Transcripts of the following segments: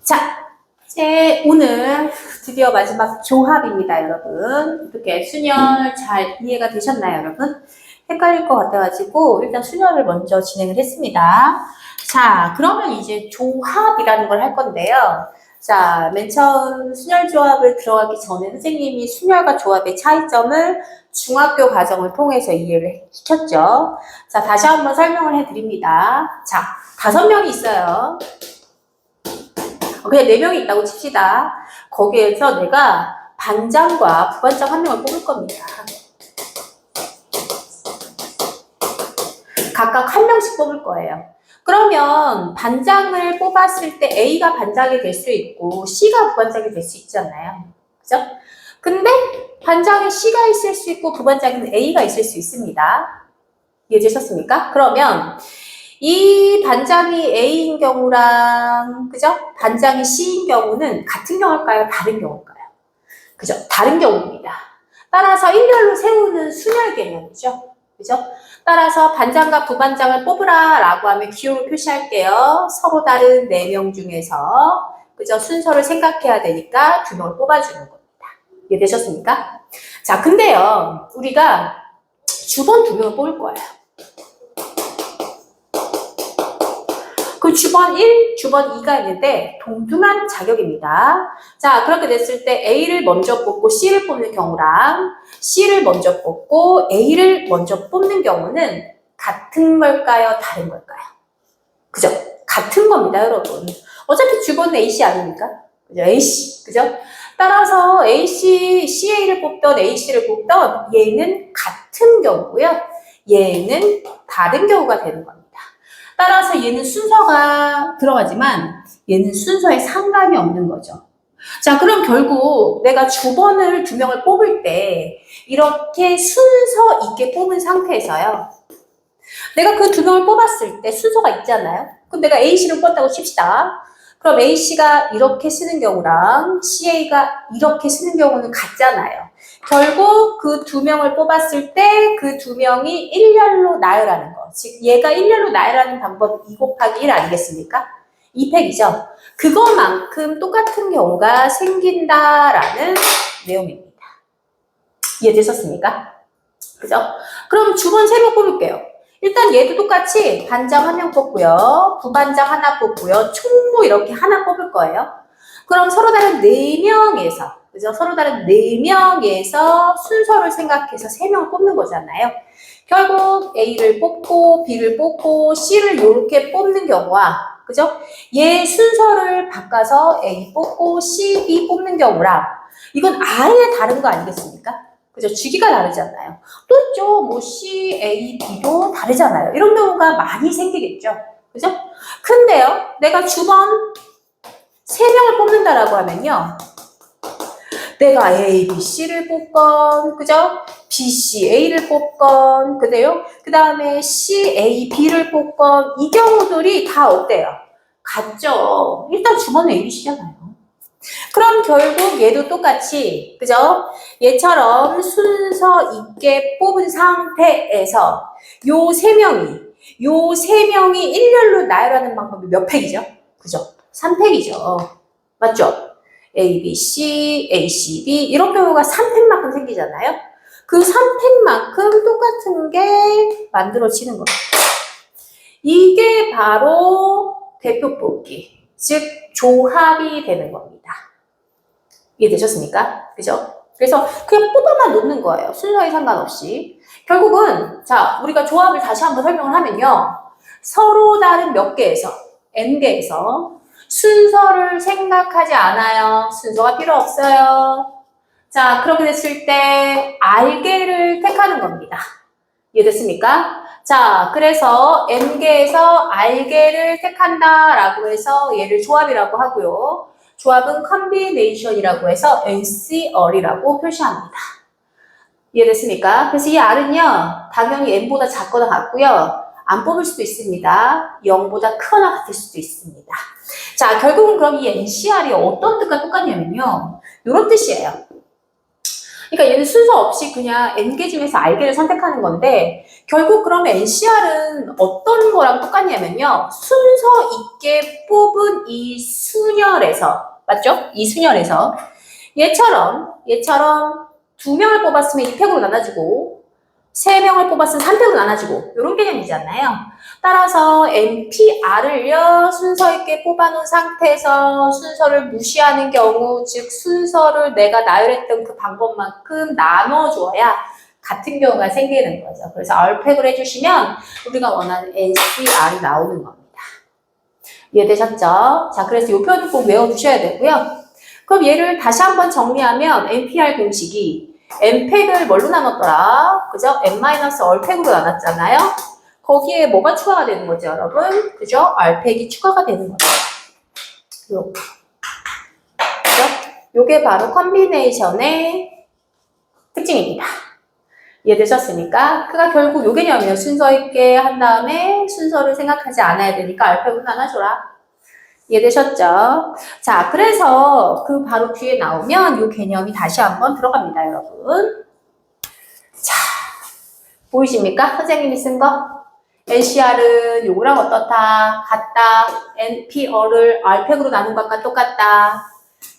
자, 이제 오늘 드디어 마지막 조합입니다, 여러분. 어떻게 순열 잘 이해가 되셨나요, 여러분? 헷갈릴 것 같아가지고 일단 순열을 먼저 진행을 했습니다. 자, 그러면 이제 조합이라는 걸 할 건데요. 자, 맨 처음 순열 조합을 들어가기 전에 선생님이 순열과 조합의 차이점을 중학교 과정을 통해서 이해를 시켰죠. 자, 다시 한번 설명을 해드립니다. 자, 5명이 있어요. 그냥 4명이 있다고 칩시다. 거기에서 내가 반장과 부반장 1명을 뽑을 겁니다. 각각 1명씩 뽑을 거예요. 그러면 반장을 뽑았을 때 A가 반장이 될 수 있고 C가 부반장이 될 수 있잖아요. 그죠? 근데 반장에 C가 있을 수 있고 부반장에는 A가 있을 수 있습니다. 이해되셨습니까? 그러면 이 반장이 A인 경우랑, 그죠? 반장이 C인 경우는 같은 경우일까요? 다른 경우일까요? 그죠? 다른 경우입니다. 따라서 일렬로 세우는 순열 개념이죠. 그죠? 따라서 반장과 부반장을 뽑으라 라고 하면 기호로 표시할게요. 서로 다른 4명 중에서, 그죠? 순서를 생각해야 되니까 2명을 뽑아주는 겁니다. 이해되셨습니까? 자, 근데요, 우리가 주번 2명을 뽑을 거예요. 그 주번 1, 주번 2가 있는데 동등한 자격입니다. 자, 그렇게 됐을 때 A를 먼저 뽑고 C를 뽑는 경우랑 C를 먼저 뽑고 A를 먼저 뽑는 경우는 같은 걸까요? 다른 걸까요? 그죠? 같은 겁니다, 여러분. 어차피 주번은 AC 아닙니까? 그죠? AC. 그죠? 따라서 AC, CA를 뽑던 AC를 뽑던 얘는 같은 경우고요. 얘는 다른 경우가 되는 겁니다. 따라서 얘는 순서가 들어가지만 얘는 순서에 상관이 없는 거죠. 자, 그럼 결국 내가 주번을 2명을 뽑을 때 이렇게 순서 있게 뽑은 상태에서요. 내가 그 2명을 뽑았을 때 순서가 있잖아요. 그럼 내가 A씨를 뽑았다고 칩시다. 그럼 A씨가 이렇게 쓰는 경우랑 CA가 이렇게 쓰는 경우는 같잖아요. 결국 그 2명을 뽑았을 때 그 2명이 일렬로 나열하는 거. 즉 얘가 일렬로 나열하는 방법이 2 곱하기 1 아니겠습니까? 2팩이죠. 그거만큼 똑같은 경우가 생긴다라는 내용입니다. 이해되셨습니까? 그죠? 그럼 주번 3명 뽑을게요. 일단 얘도 똑같이 반장 1명 뽑고요. 부반장 하나 뽑고요. 총무 이렇게 하나 뽑을 거예요. 그럼 서로 다른 4명에서, 그죠? 서로 다른 4명에서 순서를 생각해서 3명을 뽑는 거잖아요. 결국 A를 뽑고 B를 뽑고 C를 이렇게 뽑는 경우와, 그죠? 얘 순서를 바꿔서 A 뽑고 C, B 뽑는 경우랑 이건 아예 다른 거 아니겠습니까? 그죠? 주기가 다르잖아요. 또 있죠. 뭐 C, A, B도 다르잖아요. 이런 경우가 많이 생기겠죠. 그죠? 근데요, 내가 주번 3명을 뽑는다라고 하면요. 내가 A, B, C를 뽑건, 그죠? B, C, A를 뽑건, 그래요? 그 다음에 C, A, B를 뽑건, 이 경우들이 다 어때요? 같죠? 일단 주번은 A, B, C잖아요. 그럼 결국 얘도 똑같이, 그죠? 얘처럼 순서 있게 뽑은 상태에서 요 3명이 일렬로 나열하는 방법이 몇 팩이죠? 그죠? 3팩이죠. 맞죠? A, B, C, A, C, B 이런 경우가 3팩만큼 생기잖아요. 그 3팩만큼 똑같은 게 만들어지는 겁니다. 이게 바로 대표 뽑기, 즉 조합이 되는 겁니다. 이해되셨습니까? 그죠? 그래서 그냥 뽑아만 놓는 거예요. 순서에 상관없이. 결국은 자, 우리가 조합을 다시 한번 설명을 하면요. 서로 다른 몇 개에서 n개에서 순서를 생각하지 않아요. 순서가 필요 없어요. 자, 그렇게 됐을 때 R개를 택하는 겁니다. 이해됐습니까? 자, 그래서 n개에서 R개를 택한다라고 해서 얘를 조합이라고 하고요. 조합은 컨비네이션이라고 해서 NCR이라고 표시합니다. 이해됐습니까? 그래서 이 R은요, 당연히 n보다 작거나 같고요. 안 뽑을 수도 있습니다. 0보다 크거나 같을 수도 있습니다. 자, 결국은 그럼 이 NCR이 어떤 뜻과 똑같냐면요. 이런 뜻이에요. 그러니까 얘는 순서 없이 그냥 n개 중에서 R개를 선택하는 건데 결국 그러면 NCR은 어떤 거랑 똑같냐면요. 순서 있게 뽑은 이 순열에서, 맞죠? 이 순열에서 얘처럼 2명을 뽑았으면 2팩으로 나눠지고 3명을 뽑았으면 3팩으로 나눠지고 이런 개념이잖아요. 따라서 NPR을요. 순서 있게 뽑아놓은 상태에서 순서를 무시하는 경우, 즉 순서를 내가 나열했던 그 방법만큼 나눠줘야 같은 경우가 생기는 거죠. 그래서 R팩을 해주시면 우리가 원하는 NCR이 나오는 겁니다. 이해되셨죠? 자, 그래서 이 표현을 꼭 외워두셔야 되고요. 그럼 얘를 다시 한번 정리하면 NPR 공식이 N팩을 뭘로 나눴더라? 그죠? N-R팩으로 나눴잖아요? 거기에 뭐가 추가가 되는 거죠, 여러분? 그죠? R팩이 추가가 되는 거죠. 요렇게. 그죠? 요게 바로 컨비네이션의 특징입니다. 이해되셨습니까? 그가 결국 요 개념이에요. 순서 있게 한 다음에 순서를 생각하지 않아야 되니까 R팩으로 나눠줘라. 이해되셨죠? 자, 그래서 그 바로 뒤에 나오면 요 개념이 다시 한번 들어갑니다, 여러분. 자, 보이십니까? 선생님이 쓴 거? NCR은 요거랑 어떻다? 같다. NPR을 R팩으로 나눈 것과 똑같다.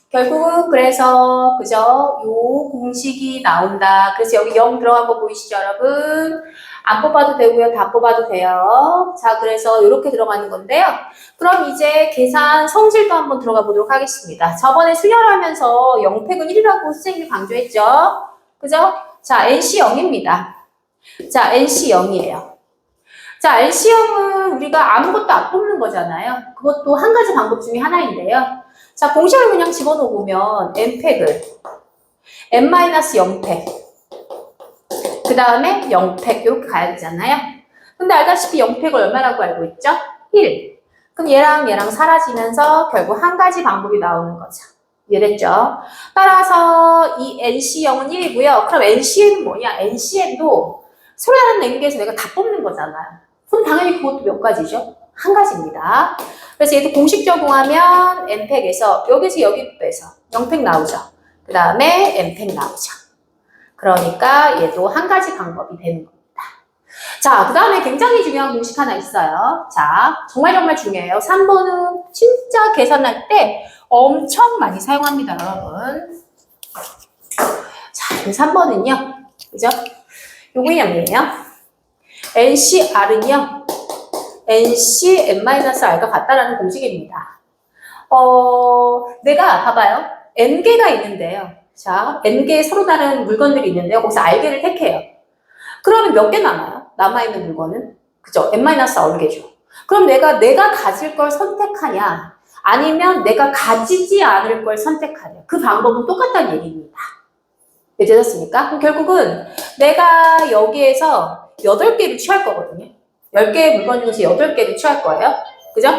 결국은 그래서 그죠? 요 공식이 나온다. 그래서 여기 0 들어간 거 보이시죠, 여러분? 안 뽑아도 되고요. 다 뽑아도 돼요. 자, 그래서 이렇게 들어가는 건데요. 그럼 이제 계산 성질도 한번 들어가 보도록 하겠습니다. 저번에 수열하면서 0팩은 1이라고 선생님이 강조했죠? 그죠? 자, NC0입니다. 자, NC0이에요. 자, NC0은 우리가 아무것도 안 뽑는 거잖아요. 그것도 한 가지 방법 중에 하나인데요. 자, 공식을 그냥 집어넣으면 N팩을 N-0팩 그 다음에 0팩 이렇게 가야 되잖아요. 근데 알다시피 0팩을 얼마라고 알고 있죠? 1. 그럼 얘랑 사라지면서 결국 한 가지 방법이 나오는 거죠. 이해됐죠? 따라서 이 NC0은 1이고요. 그럼 NCN은 뭐냐? NCN도 소리하는 랭귀에서 내가 다 뽑는 거잖아요. 그럼 당연히 그것도 몇 가지죠? 한 가지입니다. 그래서 얘도 공식 적용하면 N팩에서 여기서 여기 빼서 0팩 나오죠. 그 다음에 N팩 나오죠. 그러니까 얘도 한 가지 방법이 되는 겁니다. 자, 그 다음에 굉장히 중요한 공식 하나 있어요. 자, 정말 중요해요. 3번은 진짜 계산할 때 엄청 많이 사용합니다, 여러분. 자, 3번은요. 그죠? 요 개념이에요. NCR은요. NC N-R가 같다라는 공식입니다. 내가 봐봐요. N개가 있는데요. 자, N개의 서로 다른 물건들이 있는데요. 거기서 R개를 택해요. 그러면 몇 개 남아요? 남아있는 물건은? 그죠? N-R개죠. 그럼 내가 가질 걸 선택하냐? 아니면 내가 가지지 않을 걸 선택하냐? 그 방법은 똑같다는 얘기입니다. 이해되셨습니까? 그럼 결국은 내가 여기에서 8개를 취할 거거든요. 10개의 물건 중에서 8개를 취할 거예요. 그죠?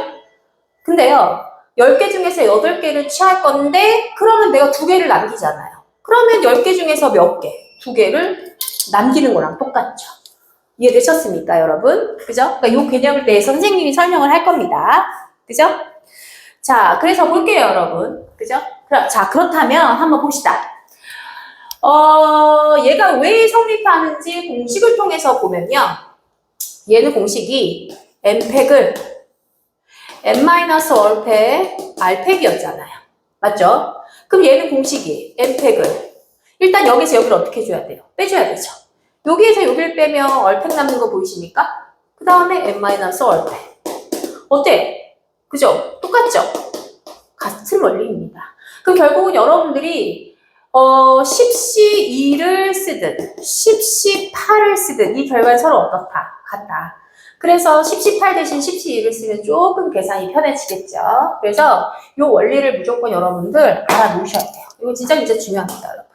근데요, 10개 중에서 8개를 취할 건데, 그러면 내가 2개를 남기잖아요. 그러면 10개 중에서 몇 개? 2개를 남기는 거랑 똑같죠. 이해되셨습니까, 여러분? 그죠? 그러니까 이 개념에 대해서 선생님이 설명을 할 겁니다. 그죠? 자, 그래서 볼게요, 여러분. 그죠? 자, 그렇다면 한번 봅시다. 얘가 왜 성립하는지 공식을 통해서 보면요. 얘는 공식이 N팩을 N-R팩 R팩이었잖아요. 맞죠? 그럼 얘는 공식이 N팩을 일단 여기서 여기를 어떻게 해줘야 돼요? 빼줘야 되죠. 여기에서 여기를 빼면 R팩 남는 거 보이십니까? 그 다음에 N-R팩. 어때? 그죠? 똑같죠? 같은 원리입니다. 그럼 결국은 여러분들이 10C2를 쓰든 10C8을 쓰든 이 결과는 서로 어떻다? 같다. 그래서 10C8 대신 10C2를 쓰면 조금 계산이 편해지겠죠. 그래서 이 원리를 무조건 여러분들 알아놓으셔야 돼요. 이거 진짜 중요합니다, 여러분.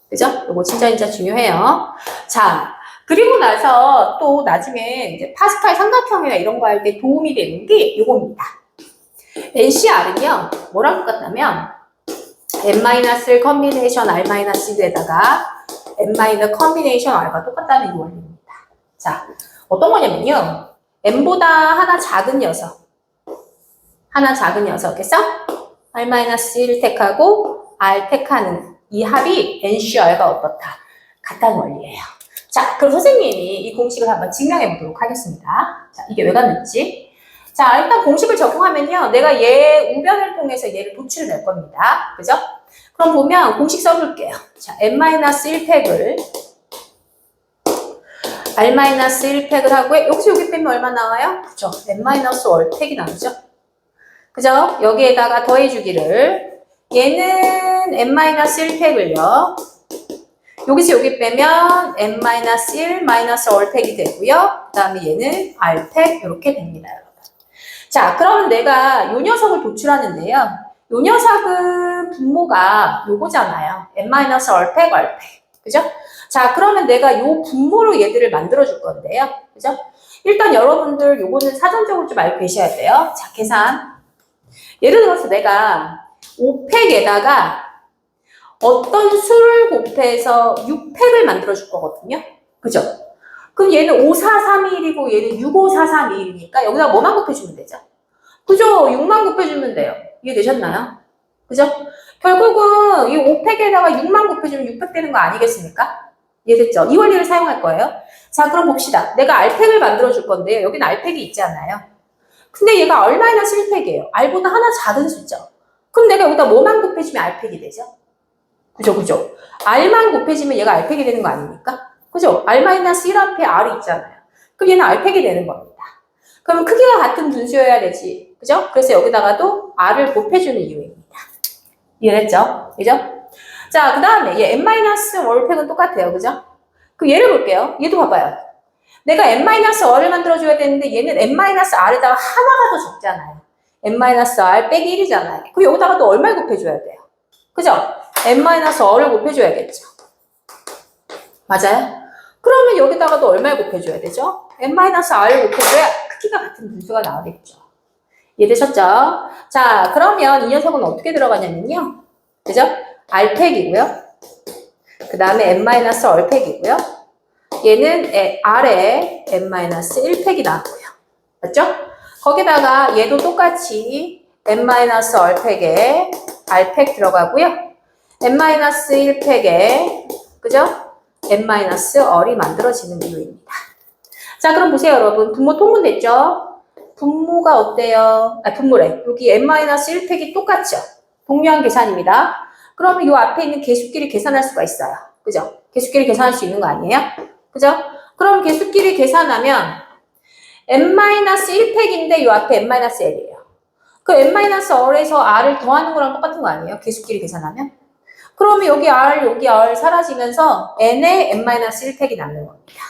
그죠? 이거 진짜 중요해요. 자, 그리고 나서 또 나중에 이제 파스칼 삼각형이나 이런 거 할 때 도움이 되는 게 이겁니다. NCR은요, 뭐랑 똑같냐면 N- 컨비네이션 R-U에다가 N- 컨비네이션 R과 똑같다는 이 원리입니다. 자, 어떤 거냐면요. N보다 하나 작은 녀석에서 R-1을 택하고 R 택하는 이 합이 NCR과 어떻다? 같다는 원리예요. 자, 그럼 선생님이 이 공식을 한번 증명해 보도록 하겠습니다. 자, 이게 왜 갔는지. 자, 일단 공식을 적용하면요. 내가 얘 우변을 통해서 얘를 도출을 낼 겁니다. 그죠? 그럼 보면 공식 써볼게요. 자, n-1팩을 r-1팩을 하고 여기서 여기 빼면 얼마 나와요? 그죠? n-1팩이 나오죠? 그죠? 여기에다가 더해주기를 얘는 n-1팩을요. 여기서 여기 빼면 n-1 마이너스 얼팩이 되고요. 그 다음에 얘는 r팩 이렇게 됩니다, 여러분. 자, 그러면 내가 요 녀석을 도출하는데요. 요 녀석은 분모가 요거잖아요. n-얼팩, 얼팩. 그죠? 자, 그러면 내가 요 분모로 얘들을 만들어줄 건데요. 그죠? 일단 여러분들 요거는 사전적으로 좀 알고 계셔야 돼요. 자, 계산. 예를 들어서 내가 5팩에다가 어떤 수를 곱해서 6팩을 만들어줄 거거든요. 그죠? 그럼 얘는 5431이고 얘는 65431이니까 여기다 뭐만 곱해주면 되죠? 그죠? 6만 곱해주면 돼요. 이해되셨나요? 그죠? 결국은 이 5팩에다가 6만 곱해주면 6팩 되는 거 아니겠습니까? 이해됐죠? 이 원리를 사용할 거예요. 자, 그럼 봅시다. 내가 R팩을 만들어줄 건데요. 여기는 R팩이 있잖아요. 근데 얘가 R-1팩이에요. R보다 하나 작은 숫자. 그럼 내가 여기다 뭐만 곱해주면 R팩이 되죠? 그죠? R만 곱해지면 얘가 R팩이 되는 거 아닙니까? 그죠? R-1 앞에 R이 있잖아요. 그럼 얘는 R팩이 되는 겁니다. 그럼 크기가 같은 분수여야 되지. 그죠? 그래서 여기다가도 R을 곱해주는 이유입니다. 이해됐죠? 그죠? 자, 그 다음에 얘 n-월팩은 똑같아요. 그죠? 그럼 얘를 볼게요. 얘도 봐봐요. 내가 n-r을 만들어줘야 되는데 얘는 n-r에다가 하나가 더 적잖아요. n-r 빼기 1이잖아요. 그럼 여기다가 또 얼마를 곱해줘야 돼요? 그죠? n-r을 곱해줘야겠죠. 맞아요? 그러면 여기다가도 얼마를 곱해줘야 되죠? n-r을 곱해줘야 크기가 같은 분수가 나오겠죠. 이해되셨죠? 자, 그러면 이 녀석은 어떻게 들어가냐면요. 그죠? r팩이고요. 그 다음에 n-얼팩이고요. 얘는 R에 n-1팩이 나왔고요. 맞죠? 거기다가 얘도 똑같이 n-얼팩에 R팩 들어가고요. n-1팩에 그죠? n-얼이 만들어지는 이유입니다. 자, 그럼 보세요, 여러분. 분모 통분 됐죠? 분모가 어때요? 아, 분모래. 여기 n-1팩이 똑같죠? 동일한 계산입니다. 그러면 이 앞에 있는 개수끼리 계산할 수가 있어요. 그죠? 개수끼리 계산할 수 있는 거 아니에요? 그죠? 그럼 개수끼리 계산하면 n-1팩인데 이 앞에 n-l이에요. 그 n-r에서 r을 더하는 거랑 똑같은 거 아니에요? 개수끼리 계산하면? 그러면 여기 r 사라지면서 n에 n-1팩이 남는 겁니다.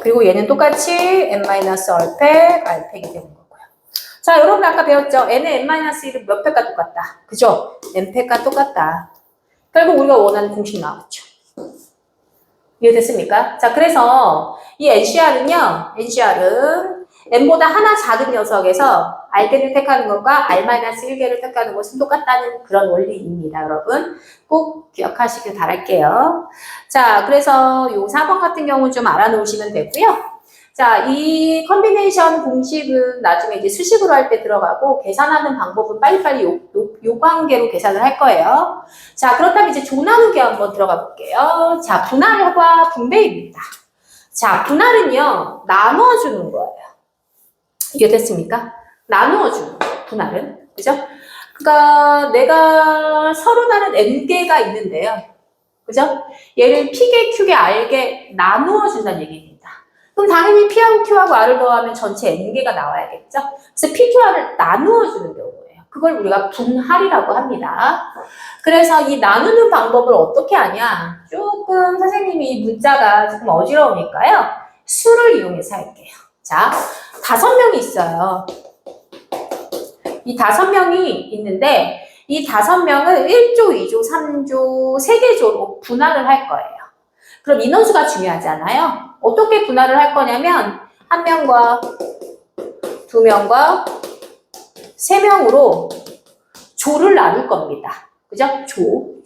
그리고 얘는 똑같이 n-얼팩, r팩이 되는 거고요. 자, 여러분 아까 배웠죠? n의 n-1은 몇 팩과 똑같다. 그죠? n팩과 똑같다. 결국 우리가 원하는 공식 나왔죠. 이해됐습니까? 자, 그래서 이 NCR은요, NCR은 N보다 하나 작은 녀석에서 R개를 택하는 것과 R-1개를 택하는 것은 똑같다는 그런 원리입니다, 여러분. 꼭 기억하시길 바랄게요. 자, 그래서 요 4번 같은 경우 좀 알아놓으시면 되고요. 자, 이 컨비네이션 공식은 나중에 이제 수식으로 할 때 들어가고 계산하는 방법은 빨리빨리 요 관계로 계산을 할 거예요. 자, 그렇다면 이제 조나누기 한번 들어가 볼게요. 자, 분할과 분배입니다. 자, 분할은요, 나누어주는 거예요. 이게 됐습니까? 나누어주는 거예요, 분할은. 그죠? 그러니까 내가 서로 다른 n개가 있는데요. 그죠? 얘를 p개, q개, r개 나누어준다는 얘기입니다. 그럼 당연히 P하고 Q하고 R을 더하면 전체 N개가 나와야겠죠? 그래서 P, Q, R을 나누어주는 경우예요. 그걸 우리가 분할이라고 합니다. 그래서 이 나누는 방법을 어떻게 하냐? 조금 선생님이 문자가 조금 어지러우니까요. 수를 이용해서 할게요. 자, 5명이 있어요. 이 5명이 있는데 이 5명을 1조, 2조, 3조, 3개조로 분할을 할 거예요. 그럼 인원수가 중요하잖아요. 어떻게 분할을 할 거냐면 1명과 2명과 3명으로 조를 나눌 겁니다. 그죠?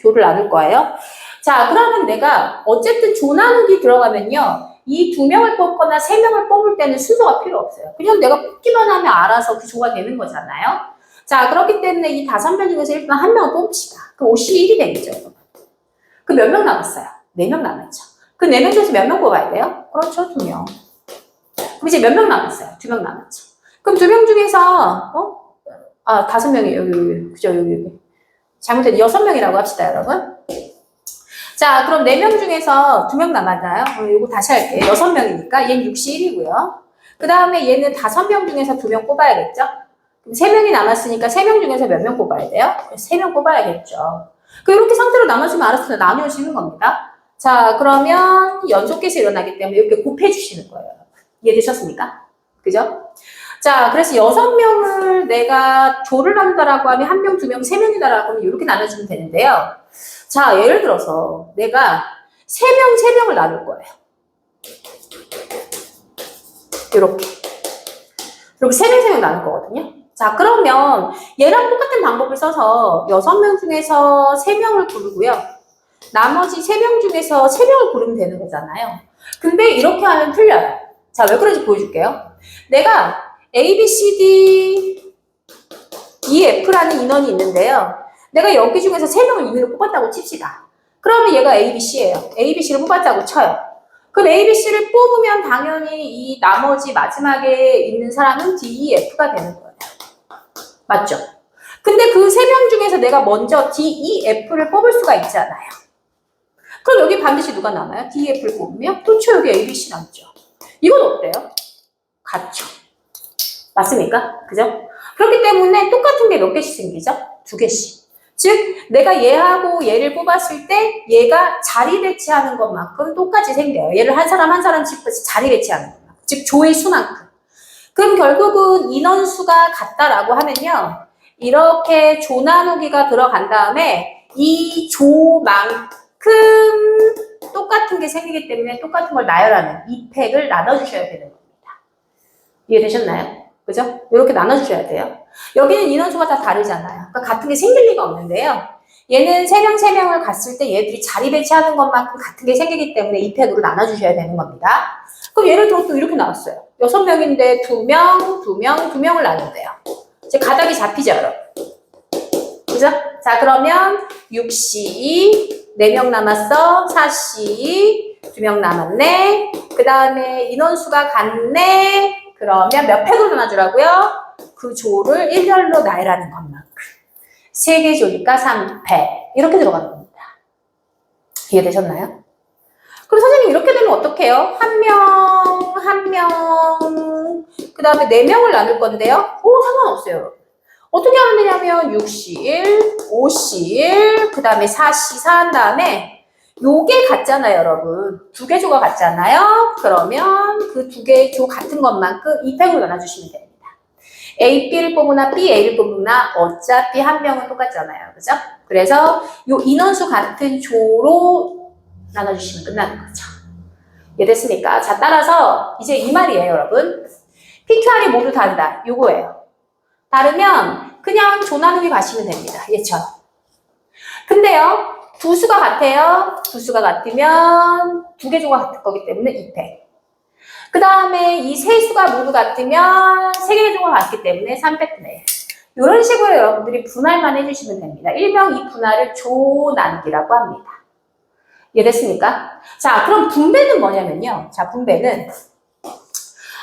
조를 나눌 거예요. 자, 그러면 내가 어쨌든 조 나누기 들어가면요. 이 2명을 뽑거나 3명을 뽑을 때는 순서가 필요 없어요. 그냥 내가 뽑기만 하면 알아서 그 조가 되는 거잖아요. 자, 그렇기 때문에 이 5명 중에서 일단 1명을 뽑읍시다. 그럼 51이 되겠죠, 여러분. 그 몇 명 남았어요? 4명 남았죠. 그 4명 중에서 몇 명 뽑아야 돼요? 그렇죠, 2명. 그럼 이제 몇 명 남았어요? 2명 남았죠. 그럼 2명 중에서, 5명이 여기, 그죠, 여기. 잘못된 6명이라고 합시다, 여러분. 자, 그럼 4명 중에서 2명 남았나요? 이거 다시 할게요. 6명이니까 얘는 61이고요. 그 다음에 얘는 5명 중에서 2명 뽑아야겠죠? 그럼 3명이 남았으니까 3명 중에서 몇 명 뽑아야 돼요? 3명 뽑아야겠죠. 이렇게 상태로 나눠주면 알아서 나누어지는 겁니다. 자, 그러면 연속계수 일어나기 때문에 이렇게 곱해주시는 거예요. 이해되셨습니까? 그죠? 자, 그래서 6명을 내가 조를 나눈다라고 하면 1명, 2명, 3명이다라고 하면 이렇게 나눠주면 되는데요. 자, 예를 들어서 내가 3명을 나눌 거예요. 이렇게 3명 나눌 거거든요. 자, 그러면 얘랑 똑같은 방법을 써서 6명 중에서 3명을 고르고요. 나머지 3명 중에서 3명을 고르면 되는 거잖아요. 근데 이렇게 하면 틀려요. 자, 왜 그런지 보여줄게요. 내가 A, B, C, D, E, F라는 인원이 있는데요. 내가 여기 중에서 3명을 임의로 뽑았다고 칩시다. 그러면 얘가 A, B, C예요. A, B, C를 뽑았다고 쳐요. 그럼 A, B, C를 뽑으면 당연히 이 나머지 마지막에 있는 사람은 D, E, F가 되는 거예요. 맞죠? 근데 그 3명 중에서 내가 먼저 D, E, F를 뽑을 수가 있잖아요. 그럼 여기 반드시 누가 남아요? D, E, F를 뽑으면? 그렇죠. 여기 A, B, C 남죠. 이건 어때요? 같죠. 맞습니까? 그죠? 그렇기 때문에 똑같은 게 몇 개씩 생기죠? 2개씩. 즉, 내가 얘하고 얘를 뽑았을 때 얘가 자리 배치하는 것만큼 똑같이 생겨요. 얘를 한 사람 한 사람씩 자리 배치하는 것만큼. 즉, 조의 수만큼. 그럼 결국은 인원수가 같다라고 하면요. 이렇게 조 나누기가 들어간 다음에 이 조만큼 똑같은 게 생기기 때문에 똑같은 걸 나열하는 이 팩을 나눠주셔야 되는 겁니다. 이해되셨나요? 그죠? 이렇게 나눠주셔야 돼요. 여기는 인원수가 다 다르잖아요. 그러니까 같은 게 생길 리가 없는데요. 얘는 3명을 갔을 때 얘들이 자리 배치하는 것만큼 같은 게 생기기 때문에 이 팩으로 나눠주셔야 되는 겁니다. 그럼 예를 들어 또 이렇게 나왔어요. 6명인데 2명을 나눈대요. 이제 가닥이 잡히죠, 여러분. 그죠? 자, 그러면 6C, 4명 남았어. 4C, 2명 남았네. 그 다음에 인원수가 같네. 그러면 몇 팩으로 나눠주라고요? 그 조를 일렬로 나열하는 것만큼. 3개 조니까 3팩. 이렇게 들어가는 겁니다. 이해되셨나요? 그럼 선생님 이렇게 되면 어떡해요? 한 명, 그 다음에 4명을 나눌 건데요. 상관없어요. 어떻게 하면 되냐면 6C1, 5C1, 그 다음에 4C4 한 다음에 요게 같잖아요, 여러분. 2개 조가 같잖아요. 그러면 그 2개 조 같은 것만큼 2팩으로 나눠주시면 됩니다. A, B를 뽑으나 B, A를 뽑으나 어차피 한 명은 똑같잖아요. 그죠? 그래서 요 인원수 같은 조로 나눠주시면 끝나는 거죠. 이해됐습니까? 자, 따라서 이제 이 말이에요, 여러분. PQR이 모두 다르다. 요거예요. 다르면 그냥 조 나누기 가시면 됩니다. 얘처럼. 근데요, 두 수가 같아요. 두 수가 같으면 2개 조가 같을 거기 때문에 2팩. 그 다음에 이 세 수가 모두 같으면 3개 조가 같기 때문에 3팩분의 1. 이런 식으로 여러분들이 분할만 해주시면 됩니다. 일명 이 분할을 조 나누기라고 합니다. 이해됐습니까? 자, 그럼 분배는 뭐냐면요. 자, 분배는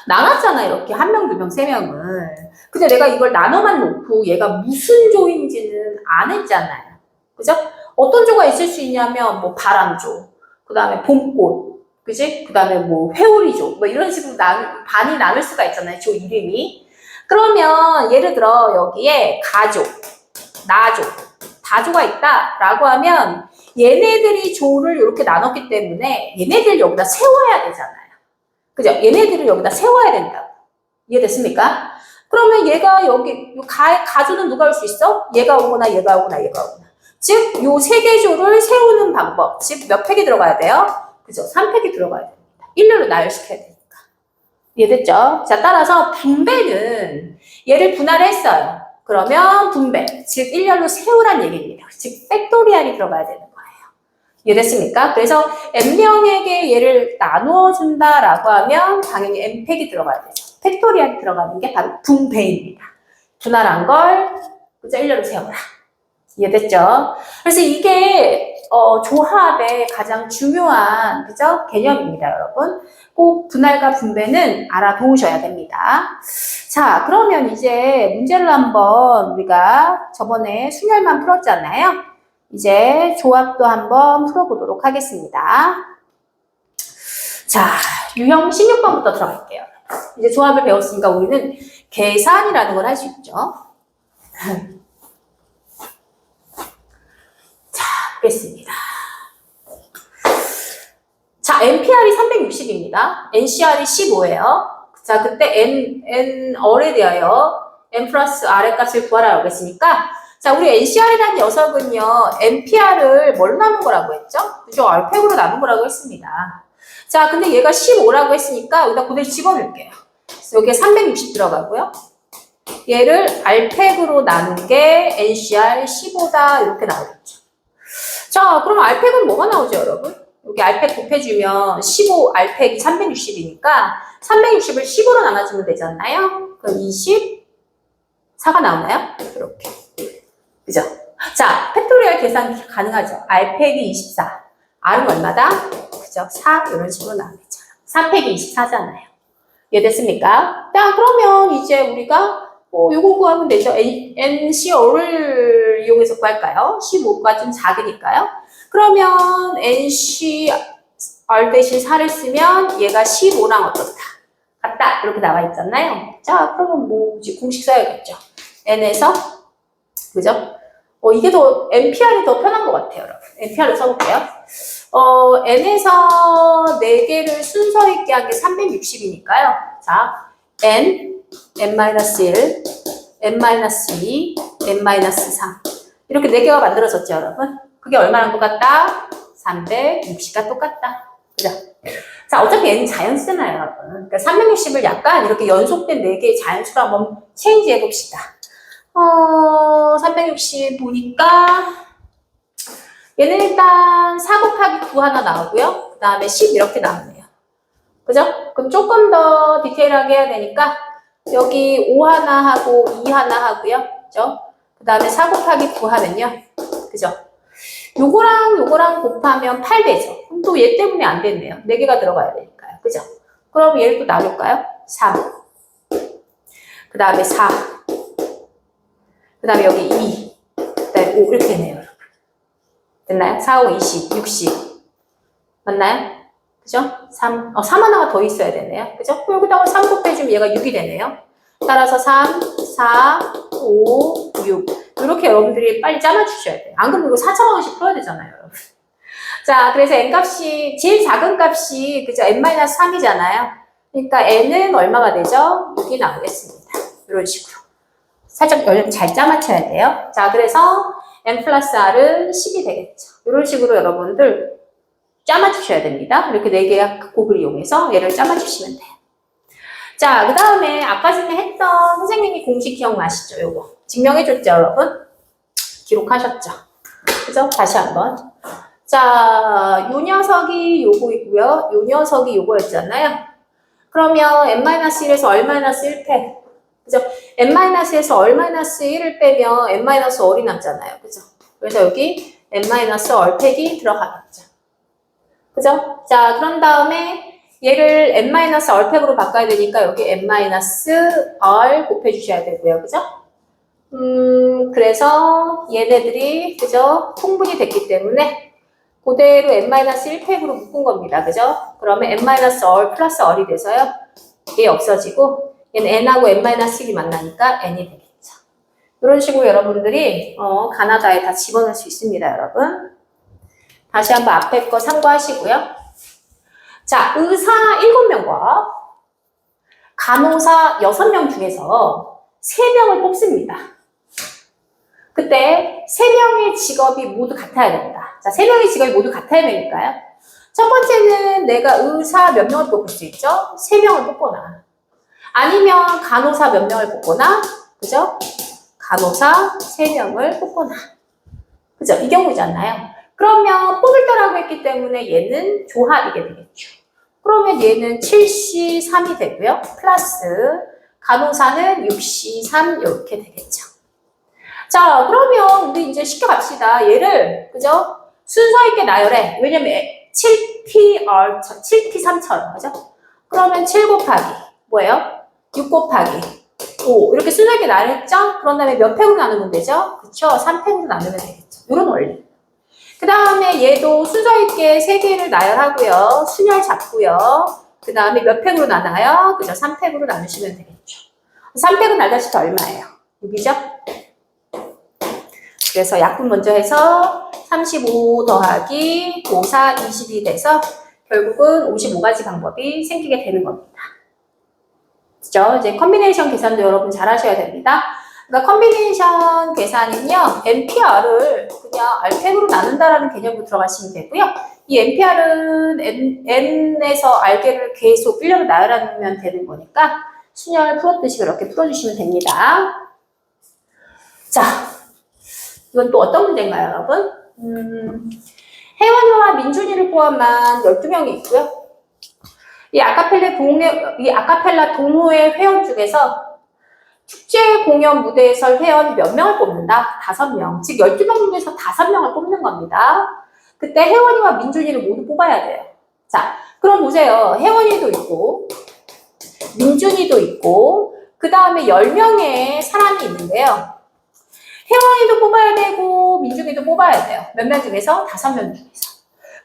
나눴잖아요. 이렇게 1명, 2명, 3명을. 근데 내가 이걸 나눠만 놓고 얘가 무슨 조인지는 안 했잖아요. 그죠? 어떤 조가 있을 수 있냐면 뭐 바람조, 그 다음에 봄꽃, 그지? 그 다음에 뭐 회오리조, 뭐 이런 식으로 반이 나눌 수가 있잖아요. 조 이름이. 그러면 예를 들어 여기에 가조, 나조, 다조가 있다라고 하면 얘네들이 조를 이렇게 나눴기 때문에 얘네들 여기다 세워야 되잖아요. 그죠? 얘네들을 여기다 세워야 된다고. 이해됐습니까? 그러면 얘가 여기 가조는 누가 올 수 있어? 얘가 오거나 얘가 오거나 얘가 오거나. 즉, 요 3개 조를 세우는 방법. 즉, 몇 팩이 들어가야 돼요? 그죠? 3팩이 들어가야 됩니다. 일렬로 나열시켜야 되니까. 이해됐죠? 자, 따라서 분배는 얘를 분할했어요. 그러면 분배, 즉 일렬로 세우란 얘기입니다. 즉 팩토리얼이 들어가야 되는 거예요. 이해됐습니까? 그래서 n명에게 얘를 나누어 준다라고 하면 당연히 n팩이 들어가야 되죠. 팩토리얼이 들어가는 게 바로 분배입니다. 분할한 걸 그죠? 일렬로 세워라. 이해됐죠? 그래서 이게 조합의 가장 중요한, 그죠? 개념입니다, 여러분. 꼭 분할과 분배는 알아두셔야 됩니다. 자, 그러면 이제 문제를 한번 우리가 저번에 순열만 풀었잖아요. 이제 조합도 한번 풀어보도록 하겠습니다. 자, 유형 16번부터 들어갈게요. 이제 조합을 배웠으니까 우리는 계산이라는 걸 할 수 있죠. 자, 보겠습니다. 자, NPR이 360입니다. NCR이 15예요. 자, 그때 N을에 대하여 N 플러스 R의 값을 구하라고 했으니까, 자, 우리 NCR이라는 녀석은요, NPR을 뭘로 나눈 거라고 했죠? 그죠? R팩으로 나눈 거라고 했습니다. 자, 근데 얘가 15라고 했으니까 여기다 그대로 집어넣을게요. 여기에 360 들어가고요. 얘를 R팩으로 나눈 게 NCR 15다 이렇게 나오겠죠. 자, 그럼 R팩은 뭐가 나오죠, 여러분? 여기 R팩 곱해주면 15 R팩이 360이니까 360을 10으로 나눠주면 되잖아요. 그럼 24가 나오나요? 이렇게. 그죠? 자, 팩토리얼 계산 가능하죠. R팩이 24. R은 얼마다? 그죠? 4 이런 식으로 나오겠죠. 4팩이 24잖아요. 이해됐습니까? 자, 그러면 이제 우리가 요거 구하면 되죠. NCR을 이용해서 구할까요? 15가 좀 작으니까요. 그러면 NCR 대신 4를 쓰면 얘가 15랑 어떻다? 같다. 이렇게 나와 있잖아요. 자, 그러면 뭐지? 공식 써야겠죠. N에서, 그죠? 이게 더, NPR이 더 편한 것 같아요, 여러분. NPR을 써볼게요. N에서 4개를 순서 있게 한 게 360이니까요. 자, N, N-1, N-2, N-3. 이렇게 4개가 만들어졌죠, 여러분? 그게 얼마나 똑같다? 360과 똑같다. 그죠? 자, 어차피 N은 자연수잖아요, 여러분. 그러니까 360을 약간 이렇게 연속된 4개의 자연수로 한번 체인지 해봅시다. 360 보니까 얘는 일단 4 곱하기 9 하나 나오고요. 그 다음에 10 이렇게 나오네요. 그죠? 그럼 조금 더 디테일하게 해야 되니까 여기 5 하나 하고 2 하나 하고요. 그죠? 그 다음에 4 곱하기 9 하면요. 그죠? 요거랑 곱하면 8 되죠. 그럼 또 얘 때문에 안 됐네요. 4개가 들어가야 되니까요. 그죠? 그럼 얘를 또 나눌까요? 3. 그 다음에 4. 그 다음에 여기 2. 그 다음에 5 이렇게 되네요. 됐나요? 4, 5, 20, 60. 맞나요? 그죠? 3 하나가 더 있어야 되네요. 그죠? 여기다가 3 곱해주면 얘가 6이 되네요. 따라서 3, 4, 5, 6. 이렇게 여러분들이 빨리 짜맞추셔야 돼요. 안 그러면 이거 4차방식씩 풀어야 되잖아요, 여러분. 자, 그래서 N값이, 제일 작은 값이, 그죠? N-3이잖아요. 그러니까 N은 얼마가 되죠? 6이 나오겠습니다. 이런 식으로. 살짝 잘 짜맞춰야 돼요. 자, 그래서 N 플러스 R은 10이 되겠죠. 이런 식으로 여러분들 짜맞추셔야 됩니다. 이렇게 4개의 곱을 이용해서 얘를 짜맞추시면 돼요. 자, 그 다음에 아까 전에 했던 선생님이 공식 기억나시죠? 요거. 증명해줬죠, 여러분? 기록하셨죠? 그죠? 다시 한번. 자, 요 녀석이 요거이고요. 요 녀석이 요거였잖아요. 그러면 N-1에서 얼-1패. 그죠? N-에서 얼-1을 빼면 N-얼이 남잖아요. 그죠? 그래서 여기 N-얼팩이 들어가겠죠. 그죠? 자, 그런 다음에 얘를 N-얼팩으로 바꿔야 되니까 여기 N-얼 곱해주셔야 되고요. 그죠? 그래서 얘네들이, 그죠? 통분이 됐기 때문에 그대로 N-1팩으로 묶은 겁니다. 그죠? 그러면 N-얼 플러스 얼이 돼서요. 얘 없어지고 얘는 N하고 N-1이 만나니까 N이 되겠죠. 이런 식으로 여러분들이 가나다에 다 집어넣을 수 있습니다, 여러분. 다시 한번 앞에 거 참고하시고요. 자, 의사 7명과 간호사 6명 중에서 3명을 뽑습니다. 그때 3명의 직업이 모두 같아야 됩니다. 자, 3명의 직업이 모두 같아야 되니까요. 첫 번째는 내가 의사 몇 명을 뽑을 수 있죠? 3명을 뽑거나 아니면 간호사 몇 명을 뽑거나, 그죠? 간호사 3명을 뽑거나, 그죠? 이 경우잖아요. 그러면 뽑을 거라고 했기 때문에 얘는 조합이게 되겠죠. 그러면 얘는 7C3이 되고요. 플러스 간호사는 6C3 이렇게 되겠죠. 자, 그러면 우리 이제 쉽게 갑시다. 얘를, 그죠? 순서 있게 나열해. 왜냐면 7t 3천, 그죠? 그러면 7 곱하기, 뭐예요? 6 곱하기 5. 이렇게 순서 있게 나열했죠? 그런 다음에 몇 팩으로 나누면 되죠? 그쵸? 3팩으로 나누면 되겠죠. 이런 원리. 그 다음에 얘도 순서 있게 3개를 나열하고요. 순열 잡고요. 그 다음에 몇 팩으로 나눠요? 그죠? 3팩으로 나누시면 되겠죠. 3팩은 알다시피 얼마예요? 6이죠? 그래서 약분 먼저 해서 35 더하기 5, 4, 20이 돼서 결국은 55가지 방법이 생기게 되는 겁니다. 그죠? 이제 컨비네이션 계산도 여러분 잘 하셔야 됩니다. 그러니까 컨비네이션 계산은요, NPR을 그냥 R팩으로 나눈다라는 개념으로 들어가시면 되고요. 이 NPR은 N에서 R개를 계속 1렬로 나열하면 되는 거니까 순열 풀었듯이 그렇게 풀어주시면 됩니다. 자, 이건 또 어떤 문제인가요, 여러분? 혜원이와 민준이를 포함한 12명이 있고요. 이 아카펠라 동호회 회원 중에서 축제 공연 무대에서 회원 몇 명을 뽑는다? 5명. 즉 12명 중에서 5명을 뽑는 겁니다. 그때 혜원이와 민준이를 모두 뽑아야 돼요. 자, 그럼 보세요. 혜원이도 있고 민준이도 있고 그 다음에 10명의 사람이 있는데요. 혜원이도 뽑아야 되고 민준이도 뽑아야 돼요. 몇 명 중에서? 5명 중에서.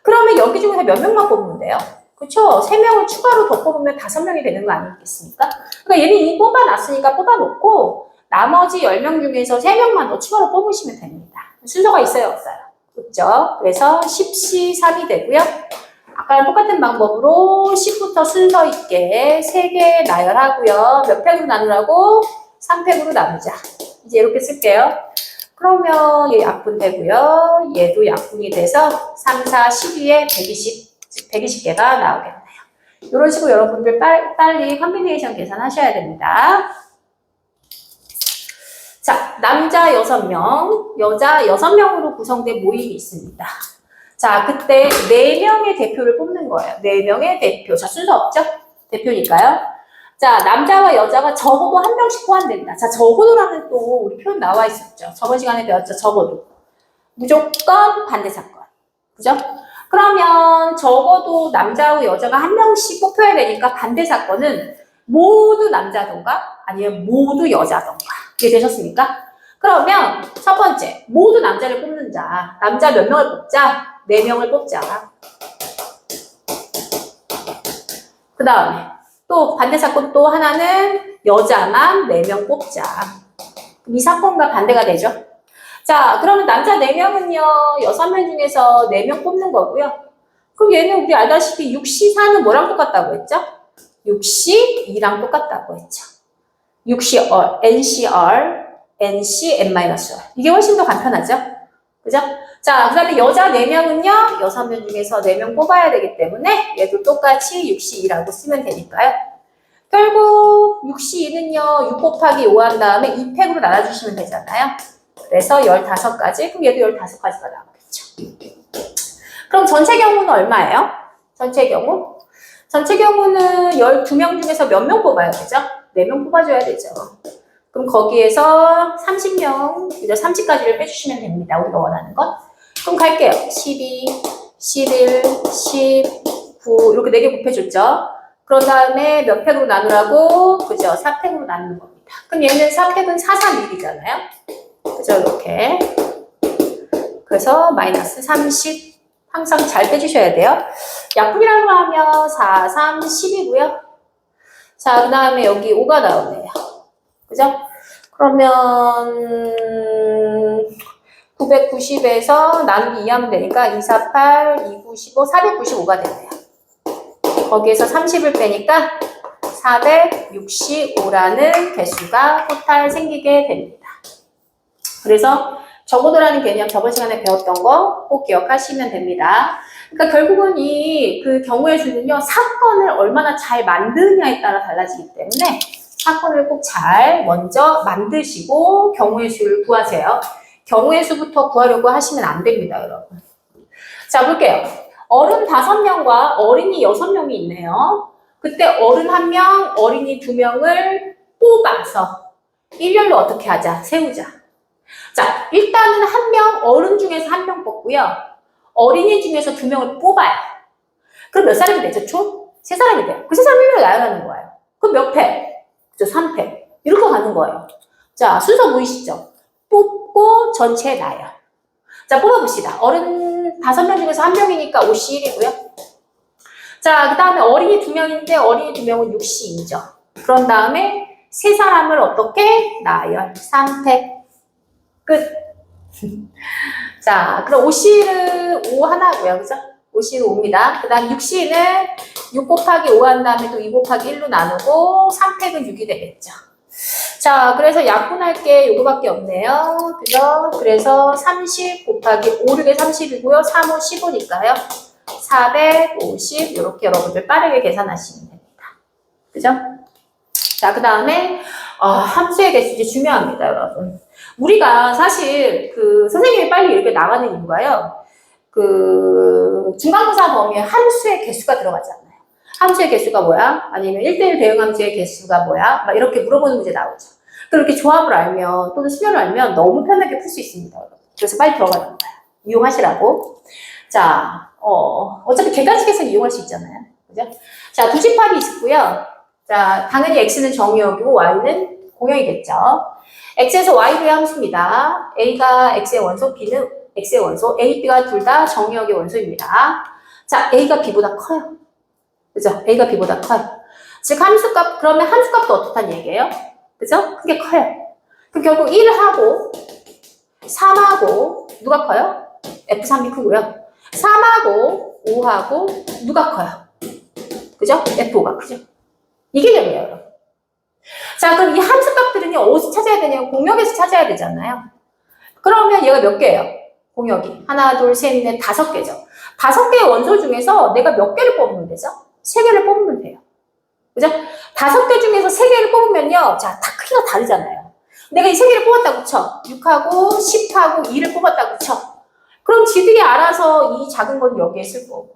그러면 여기 중에서 몇 명만 뽑으면 돼요? 그쵸? 3명을 추가로 더 뽑으면 5명이 되는 거 아니겠습니까? 그러니까 얘는 이미 뽑아놨으니까 뽑아놓고 나머지 10명 중에서 3명만 더 추가로 뽑으시면 됩니다. 순서가 있어요? 없어요? 그렇죠? 그래서 10시 3이 되고요. 아까랑 똑같은 방법으로 10부터 순서 있게 3개 나열하고요. 몇 팩으로 나누라고? 3팩으로 나누자. 이제 이렇게 쓸게요. 그러면 얘 약분 되고요. 얘도 약분이 돼서 3, 4, 12에 120개가 나오겠네요. 이런 식으로 여러분들 빨리 컨비네이션 계산하셔야 됩니다. 자, 남자 6명, 여자 6명으로 구성된 모임이 있습니다. 자, 그때 4명의 대표를 뽑는 거예요. 4명의 대표. 자, 순서 없죠? 대표니까요. 자, 남자와 여자가 적어도 1명씩 포함된다. 자, 적어도라는 또 우리 표현 나와 있었죠. 저번 시간에 배웠죠. 적어도. 무조건 반대 사건. 그죠? 그러면 적어도 남자와 여자가 1명씩 뽑혀야 되니까 반대 사건은 모두 남자던가 아니면 모두 여자던가. 이해되셨습니까? 그러면 첫 번째, 모두 남자를 뽑는 자. 남자 몇 명을 뽑자? 4명을 뽑자. 그 다음에 또 반대 사건 또 하나는 여자만 4명 뽑자. 이 사건과 반대가 되죠. 자, 그러면 남자 4명은요, 6명 중에서 4명 뽑는 거고요. 그럼 얘는 우리 알다시피 6시 4는 뭐랑 똑같다고 했죠? 6시 2랑 똑같다고 했죠. 6시 R, NCR, NC, N-R. 이게 훨씬 더 간편하죠? 그죠? 자, 그 다음에 여자 4명은요, 6명 중에서 4명 뽑아야 되기 때문에 얘도 똑같이 6시 2라고 쓰면 되니까요. 결국 6시 2는요, 6 곱하기 5 한 다음에 2팩으로 나눠주시면 되잖아요. 그래서 15가지, 그럼 얘도 15가지가 나오겠죠. 그럼 전체 경우는 얼마예요? 전체 경우는 12명 중에서 몇 명 뽑아야 되죠? 4명 뽑아줘야 되죠. 그럼 거기에서 30명, 이제 30까지를 빼주시면 됩니다. 우리가 원하는 건. 그럼 갈게요. 12, 11, 19, 이렇게 4개 곱해줬죠? 그런 다음에 몇 팩으로 나누라고? 그죠? 4팩으로 나누는 겁니다. 그럼 얘는 4팩은 4, 3, 1이잖아요? 그죠? 이렇게. 그래서 마이너스 30. 항상 잘 빼주셔야 돼요. 약분이라는 거 하면 4, 3, 10이고요. 자, 그 다음에 여기 5가 나오네요. 그죠? 그러면 990에서 나누기 2 하면 되니까 248, 295, 495가 되네요. 거기에서 30을 빼니까 465라는 개수가 토탈 생기게 됩니다. 그래서 적어도라는 개념 저번 시간에 배웠던 거 꼭 기억하시면 됩니다. 그러니까 결국은 그 경우의 수는요, 사건을 얼마나 잘 만드느냐에 따라 달라지기 때문에 사건을 꼭 잘 먼저 만드시고 경우의 수를 구하세요. 경우의 수부터 구하려고 하시면 안 됩니다, 여러분. 자, 볼게요. 어른 5명과 어린이 6명이 있네요. 그때 어른 1명, 어린이 2명을 뽑아서 일렬로 어떻게 하자? 세우자. 자, 일단은 1명, 어른 중에서 1명 뽑고요. 어린이 중에서 2명을 뽑아요. 그럼 몇 사람이 되죠? 총 3사람이 돼요. 그 3사람이 1명을 나열하는 거예요. 그럼 몇 패? 그죠? 3패. 이렇게 가는 거예요. 자, 순서 보이시죠? 뽑고 전체 나열. 자, 뽑아봅시다. 어른 5명 중에서 1명이니까 51이고요. 자, 그 다음에 어린이 2명인데 어린이 2명은 62죠. 그런 다음에 3사람을 어떻게? 나열. 3패. 끝. 자, 그럼 5C는 5 하나고요. 그죠? 5C는 5입니다. 그 다음 6C는 6 곱하기 5 한 다음에 또 2 곱하기 1로 나누고 3팩은 6이 되겠죠. 자, 그래서 약분할 게 요거밖에 없네요. 그죠? 그래서 30 곱하기 5, 6에 30이고요. 3, 5, 15니까요. 450 이렇게 여러분들 빠르게 계산하시면 됩니다. 그죠? 자, 그 다음에 함수의 개수 이제 중요합니다, 여러분. 우리가 사실 선생님이 빨리 이렇게 나가는 이유가요. 중간고사 범위에 함수의 개수가 들어가잖아요. 함수의 개수가 뭐야? 아니면 1:1 대응 함수의 개수가 뭐야? 막 이렇게 물어보는 문제 나오죠. 그렇게 조합을 알면 또는 수열을 알면 너무 편하게 풀 수 있습니다. 그래서 빨리 들어가는 거예요. 이용하시라고. 자, 어차피 객관식에서 이용할 수 있잖아요. 그죠? 자, 두 집합이 있고요. 자, 당연히 x는 정의역이고 y는 공역이겠죠. x에서 y로의 함수입니다. a가 x의 원소, b는 x의 원소, a, b가 둘 다 정의역의 원소입니다. 자, a가 b보다 커요. 그죠? a가 b보다 커요. 즉 함수값, 그러면 함수값도 어떻다는 얘기예요? 그죠? 그게 커요. 그럼 결국 1하고 3하고 누가 커요? F3이 크고요. 3하고 5하고 누가 커요? 그죠? F5가 크죠? 이게 개념이에요, 여러분. 자, 그럼 이 함수값들은요, 어디서 찾아야 되냐면 공역에서 찾아야 되잖아요. 그러면 얘가 몇 개예요? 공역이. 하나, 둘, 셋, 넷, 5개죠. 5개의 원소 중에서 내가 몇 개를 뽑으면 되죠? 3개를 뽑으면 돼요. 그죠? 5개 중에서 3개를 뽑으면요, 자, 다 크기가 다르잖아요. 내가 이 3개를 뽑았다고 쳐. 6하고 10하고 2를 뽑았다고 쳐. 그럼 지들이 알아서 이 작은 건 여기에 쓸 거고,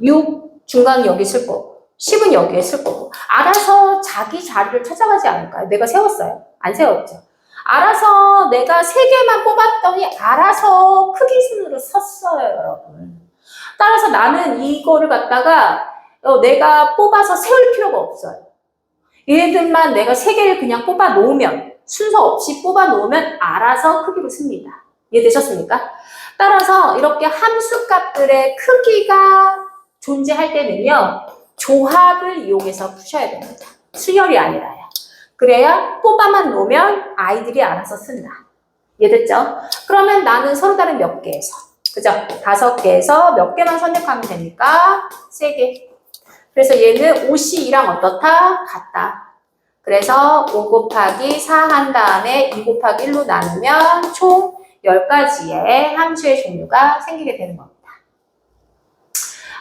6 중간은 여기 쓸 거고, 10은 여기에 쓸 거고, 알아서 자기 자리를 찾아가지 않을까요? 내가 세웠어요. 안 세웠죠. 알아서 내가 3개만 뽑았더니 알아서 크기 순으로 섰어요, 여러분. 따라서 나는 이거를 갖다가 내가 뽑아서 세울 필요가 없어요. 얘들만 내가 3개를 그냥 뽑아 놓으면, 순서 없이 뽑아 놓으면 알아서 크기로 씁니다. 이해되셨습니까? 따라서 이렇게 함수값들의 크기가 존재할 때는요, 조합을 이용해서 푸셔야 됩니다. 수열이 아니라요. 그래야 뽑아만 놓으면 아이들이 알아서 쓴다. 이해됐죠? 그러면 나는 서로 다른 몇 개에서, 그죠? 5개에서 몇 개만 선택하면 됩니까? 3개. 그래서 얘는 5C랑 어떻다? 같다. 그래서 5 곱하기 4 한 다음에 2 곱하기 1로 나누면 총 10가지의 함수의 종류가 생기게 되는 겁니다.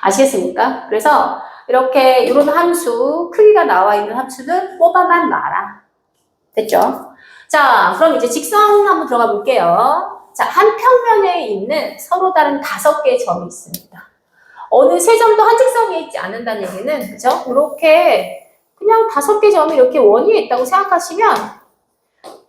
아시겠습니까? 그래서 이렇게 이런 함수, 크기가 나와 있는 함수는 뽑아만 놔라. 됐죠? 자, 그럼 이제 직선 한번 들어가 볼게요. 자, 한 평면에 있는 서로 다른 5개의 점이 있습니다. 어느 세 점도 한 직선에 있지 않는다는 얘기는, 그죠? 이렇게 그냥 5개 점이 이렇게 원위에 있다고 생각하시면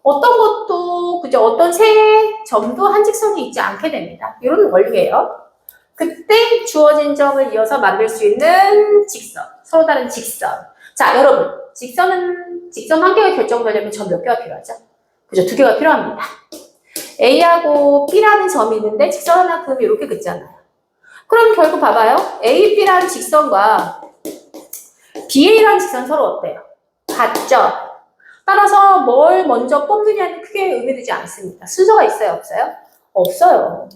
어떤 것도, 그죠? 어떤 세 점도 한 직선에 있지 않게 됩니다. 이런 원리예요. 그때 주어진 점을 이어서 만들 수 있는 직선, 서로 다른 직선. 자, 여러분, 직선 한 개가 결정되려면 점 몇 개가 필요하죠? 그죠? 2개가 필요합니다. A하고 B라는 점이 있는데 직선 하나 그으면 이렇게 긋잖아요. 그럼 결국 봐봐요. A, B라는 직선과 BA라는 직선 서로 어때요? 같죠? 따라서 뭘 먼저 뽑느냐는 크게 의미되지 않습니다. 순서가 있어요, 없어요? 없어요.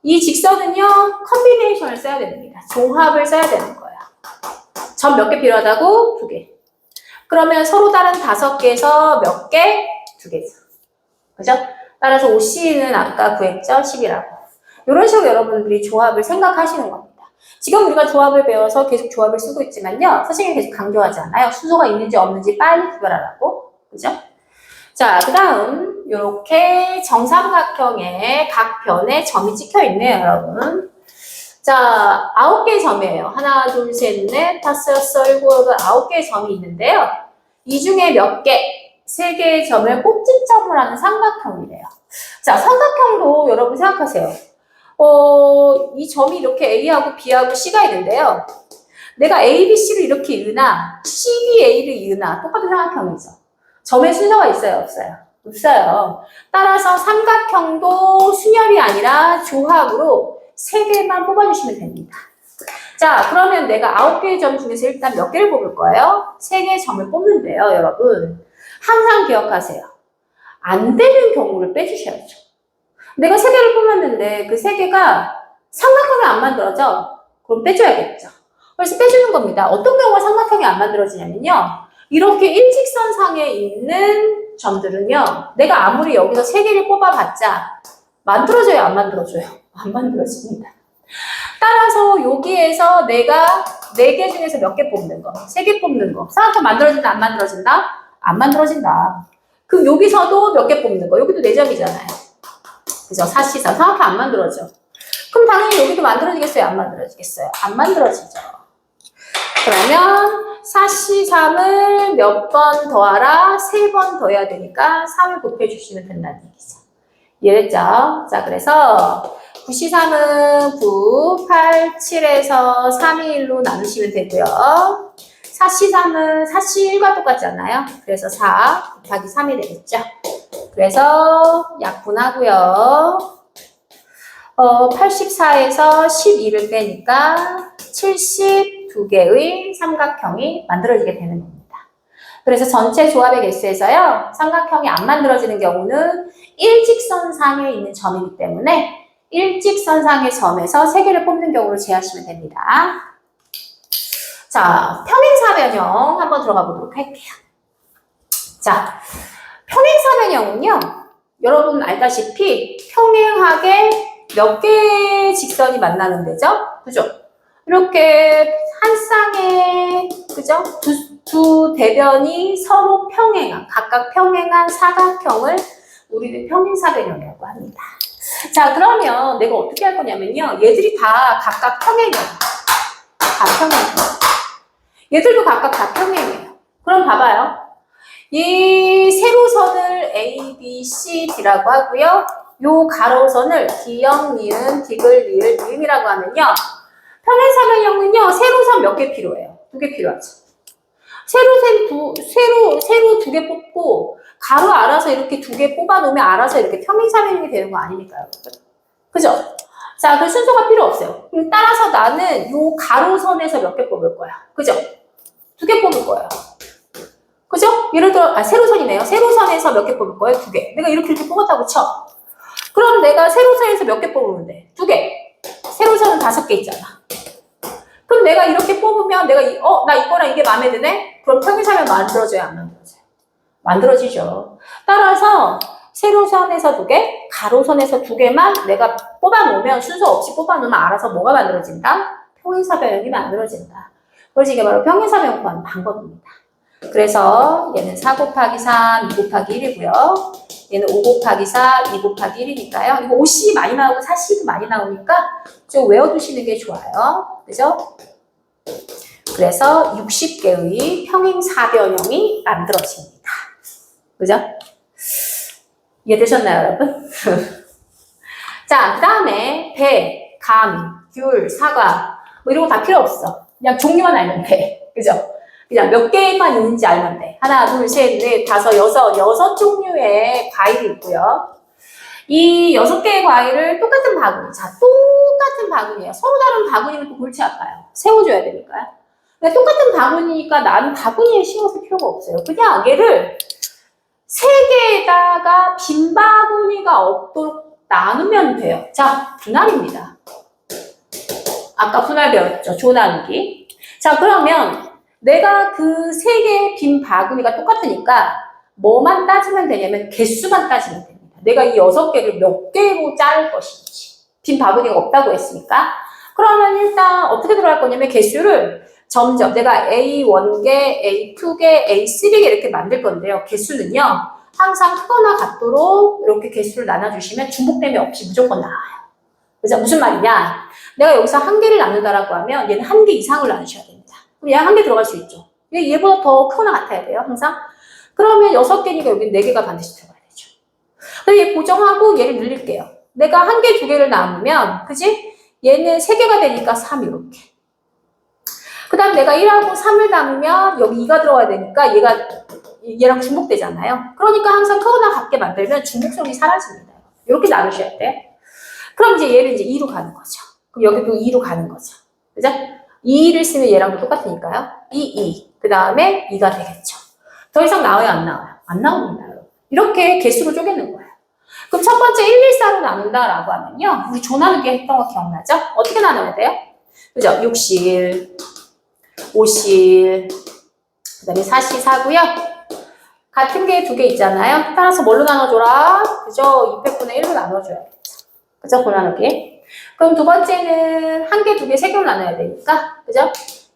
이 직선은요, 컨비네이션을 써야 됩니다. 조합을 써야 되는 거예요. 점 몇 개 필요하다고? 2개. 그러면 서로 다른 5개에서 몇 개? 2개죠. 그죠? 따라서 OC는 아까 구했죠? 10이라고. 이런 식으로 여러분들이 조합을 생각하시는 겁니다. 지금 우리가 조합을 배워서 계속 조합을 쓰고 있지만요, 선생님이 계속 강조하지 않아요. 순서가 있는지 없는지 빨리 구별하라고. 그죠? 자, 그 다음 이렇게 정삼각형의 각 변에 점이 찍혀 있네요, 여러분. 자, 9개의 점이에요. 하나, 둘, 셋, 넷, 다섯, 여섯, 일곱, 9개의 점이 있는데요. 이 중에 몇 개? 3개의 점을 꼭지점을 하는 삼각형이래요. 자, 삼각형도 여러분 생각하세요. 이 점이 이렇게 A하고 B하고 C가 있는데요. 내가 A, B, C를 이렇게 이으나 C, D, A를 이으나 똑같은 삼각형이죠. 점의 순서가 있어요, 없어요? 없어요. 따라서 삼각형도 순열이 아니라 조합으로 3개만 뽑아주시면 됩니다. 자, 그러면 내가 9개의 점 중에서 일단 몇 개를 뽑을 거예요? 3개의 점을 뽑는데요, 여러분. 항상 기억하세요. 안 되는 경우를 빼주셔야죠. 내가 3개를 뽑았는데 그 3개가 삼각형이 안 만들어져? 그럼 빼줘야겠죠. 그래서 빼주는 겁니다. 어떤 경우가 삼각형이 안 만들어지냐면요. 이렇게 일직선상에 있는 점들은요. 내가 아무리 여기서 3개를 뽑아봤자 만들어져요, 안 만들어져요? 안 만들어집니다. 따라서 여기에서 내가 4개 중에서 몇 개 뽑는 거, 3개 뽑는 거. 삼각형 만들어진다, 안 만들어진다? 안 만들어진다. 그럼 여기서도 몇 개 뽑는 거. 여기도 4점이잖아요. 그죠? 4, 4. 삼각형 안 만들어져. 그럼 당연히 여기도 만들어지겠어요? 안 만들어지겠어요? 안 만들어지죠. 그러면 4C3을 몇 번 더하라? 3번 더해야 되니까 3을 곱해주시면 된다는 얘기죠. 이해됐죠? 자, 그래서 9C3은 9, 8, 7에서 3이 1로 나누시면 되고요. 4C3은 4C1과 똑같지 않나요? 그래서 4 곱하기 3이 되겠죠. 그래서 약분하고요. 84에서 12를 빼니까 72개의 삼각형이 만들어지게 되는 겁니다. 그래서 전체 조합의 개수에서요. 삼각형이 안 만들어지는 경우는 일직선상에 있는 점이기 때문에 일직선상의 점에서 3개를 뽑는 경우를 제하시면 됩니다. 자, 평행사변형 한번 들어가 보도록 할게요. 자, 평행사변형은요. 여러분 알다시피 평행하게 몇 개의 직선이 만나는 데죠? 그죠? 이렇게 한 쌍의, 그죠? 두 대변이 서로 평행한, 각각 평행한 사각형을 우리는 평행사변형이라고 합니다. 자, 그러면 내가 어떻게 할 거냐면요. 얘들이 다 각각 평행이에요. 다 평행이에요. 얘들도 각각 다 평행이에요. 그럼 봐봐요. 이 세로선을 A, B, C, D라고 하고요. 요 가로선을 기역, 니은, 디귿, 리을, 니음이라고 하면요. 평행사변형은요. 세로선 몇 개 필요해요? 2개 필요하죠. 세로 2개 뽑고 가로 알아서 이렇게 2개 뽑아놓으면 알아서 이렇게 평행사변형이 되는 거 아닙니까, 여러분? 그죠? 자, 그 순서가 필요 없어요. 그럼 따라서 나는 요 가로선에서 몇 개 뽑을 거야. 그죠? 2개 뽑을 거예요. 그죠? 예를 들어, 세로선이네요. 세로선에서 몇 개 뽑을 거예요? 2개. 내가 이렇게 뽑았다고 쳐. 그럼 내가 세로선에서 몇 개 뽑으면 돼? 2개. 세로선은 5개 있잖아. 그럼 내가 이렇게 뽑으면 내가 나 이거랑 이게 마음에 드네? 그럼 평행사변 만들어져요? 안 만들어져요? 만들어지죠. 따라서 세로선에서 2개, 가로선에서 2개만 내가 뽑아놓으면 순서 없이 뽑아놓으면 알아서 뭐가 만들어진다? 평행사변형이 만들어진다. 그래서 이게 바로 평행사변형 구하는 방법입니다. 그래서 얘는 4 곱하기 3, 2 곱하기 1이고요. 얘는 5 곱하기 4, 2 곱하기 1이니까요. 이거 5C 많이 나오고 4C도 많이 나오니까 좀 외워두시는 게 좋아요. 그죠? 그래서 60개의 평행사변형이 만들어집니다. 그죠? 이해되셨나요, 여러분? 자, 그 다음에 배, 감, 귤, 사과 뭐 이런 거 다 필요 없어. 그냥 종류만 알면 돼. 그죠? 그냥 몇 개만 있는지 알면 돼. 하나, 둘, 셋, 넷, 다섯, 여섯 종류의 과일이 있고요. 이 6개의 과일을 똑같은 바구니. 자, 똑같은 바구니예요. 서로 다른 바구니는 또 골치 아파요. 세워줘야 되니까요. 근데 똑같은 바구니니까 나는 바구니에 신경 쓸 필요가 없어요. 그냥 얘를 3개에다가 빈 바구니가 없도록 나누면 돼요. 자, 분할입니다. 아까 분할 배웠죠. 조 나누기. 자, 그러면 내가 그 3개의 빈 바구니가 똑같으니까 뭐만 따지면 되냐면 개수만 따지면 됩니다. 내가 이 6개를 몇 개로 자를 것인지. 빈 바구니가 없다고 했으니까. 그러면 일단 어떻게 들어갈 거냐면 개수를 점점 내가 A1개, A2개, A3개 이렇게 만들 건데요. 개수는요. 항상 크거나 같도록 이렇게 개수를 나눠주시면 중복됨이 없이 무조건 나와요. 그래서 무슨 말이냐. 내가 여기서 1개를 나눈다라고 하면 얘는 1개 이상을 나누셔야 됩니다. 그럼 얘가 1개 들어갈 수 있죠. 얘보다 더 크거나 같아야 돼요. 항상. 그러면 6개니까 여기 4개가 반드시 들어가야 되죠. 그래서 얘 고정하고 얘를 늘릴게요. 내가 한 개, 두 개를 나누면, 그지? 얘는 세 개가 되니까 3 이렇게. 그 다음 내가 1하고 3을 나누면 여기 2가 들어가야 되니까 얘랑 중복되잖아요. 그러니까 항상 크거나 같게 만들면 중복성이 사라집니다. 이렇게 나누셔야 돼. 그럼 이제 얘를 이제 2로 가는 거죠. 그럼 여기도 2로 가는 거죠. 그죠? 2를 쓰면 얘랑도 똑같으니까요. 2. 그 다음에 2가 되겠죠. 더 이상 나와요, 안 나와요? 안 나옵니다. 이렇게 개수로 쪼개는 거예요. 그럼 첫 번째 1, 2, 4로 나눈다라고 하면요. 우리 조 나누기 했던 거 기억나죠? 어떻게 나눠야 돼요? 그죠? 6실, 5실, 그 다음에 4실 4고요. 같은 게 두 개 있잖아요. 따라서 뭘로 나눠줘라? 그죠? 200분의 1로 나눠줘야겠죠. 그죠? 조 나누기. 그럼 두 번째는 한 개, 두 개, 세 개로 나눠야 되니까. 그죠?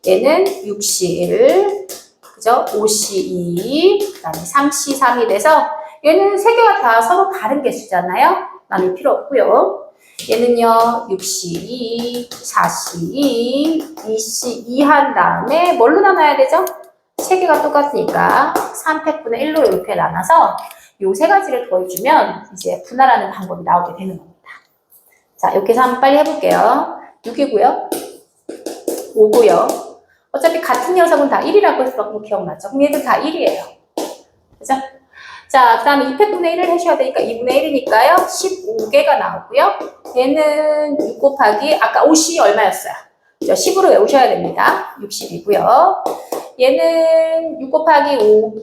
얘는 6실, 그죠? 5시2, 그 다음에 3시3이 돼서 얘는 세 개가 다 서로 다른 개수잖아요. 나눌 필요 없고요. 얘는요, 6시2, 4시2, 2시2 한 다음에 뭘로 나눠야 되죠? 세 개가 똑같으니까 3팩분의 1로 이렇게 나눠서 요 세 가지를 더해주면 이제 분할하는 방법이 나오게 되는 겁니다. 자, 이렇게 해서 한번 빨리 해볼게요. 6이고요. 5고요. 어차피 같은 녀석은 다 1이라고 했었던 거 기억나죠? 그럼 얘들 다 1이에요. 그죠? 자, 그 다음에 2팩분의 1을 하셔야 되니까 2분의 1이니까요. 15개가 나오고요. 얘는 6 곱하기, 아까 5시 얼마였어요? 그죠? 10으로 외우셔야 됩니다. 60이고요. 얘는 6 곱하기 5.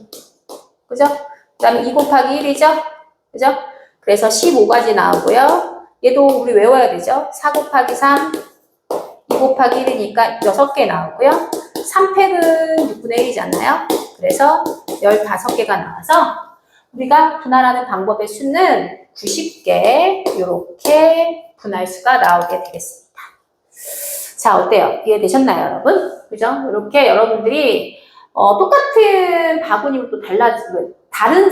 그죠? 그 다음에 2 곱하기 1이죠? 그죠? 그래서 15가지 나오고요. 얘도 우리 외워야 되죠? 4 곱하기 3. 2 곱하기 1이니까 6개 나오고요. 3팩은 6분의 1이잖아요. 그래서 15개가 나와서 우리가 분할하는 방법의 수는 90개 이렇게 분할수가 나오게 되겠습니다. 자, 어때요? 이해되셨나요, 여러분? 그죠? 이렇게 여러분들이 똑같은 바구니로 또 서로 다른